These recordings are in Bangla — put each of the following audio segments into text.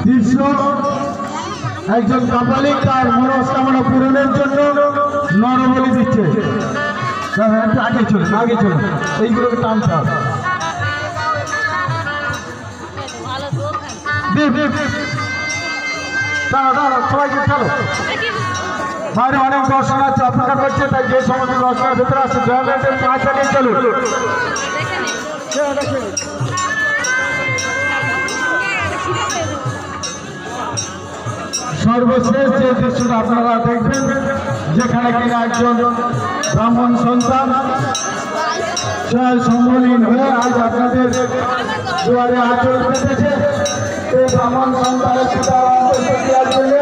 দৃশ্য একজন কাপালিক তার মনস্কামনা পূরণের জন্য নরবলি দিচ্ছে। একটু আগে চলুন, আগে চলুন, এইগুলোকে টানতে হবে। সবাইকে চলো, বাইরে অনেক দর্শনার্থী অপেক্ষা করছে, তাই যে সমস্ত দর্শনের ভেতরে আসছে দয়ালের পা চালিয়ে চলুন। সর্বশেষ যে দৃশ্যটা আপনারা দেখবেন, যেখানে কিনা একজন ব্রাহ্মণ সন্তান সম্বলীন হয়ে আজ আপনাদের দুয়ারে আচল পেতেছে। এই ব্রাহ্মণ সন্তানের পিতার অন্তর্ক্রিয়ার জন্য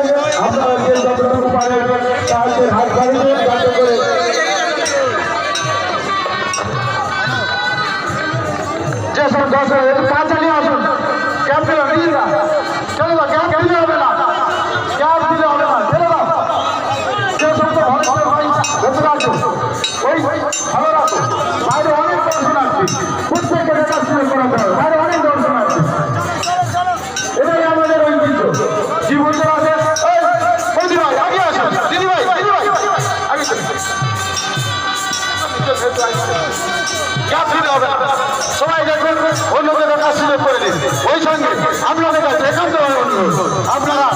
আপনারা যে যতটুকু পারেন সাহায্যের হাত বাড়িয়ে যাতে করে যেসব দর্শক পা চালিয়ে আসুন। ক্যাব দিল নিজেরা চলে দাও, ক্যাব দিলে হবে না, ক্যাব দিলে হবে না, ছেড়ে দাও। যে সমস্ত ভলেন্টিয়ার ভাই ভেতরে আসুন, ওই ভালো রাখুন। বাইরে অনেক দর্শনার্থী, প্রত্যেককে দেখার সুযোগ করাতে হবে। বাইরে অনেক দর্শনার্থী, এটাই আমাদের ঐতিহ্য। জীবন আছে দিদি ভাই আগে আসুন, দিদি ভাই আগে ক্যাব দিতে হবে না। সবাই দেখবেন, অন্যকে দেখার সুযোগ করে দিন। ওই সঙ্গে আপনাদের কাছে একান্ত অনুরোধ, আপনারা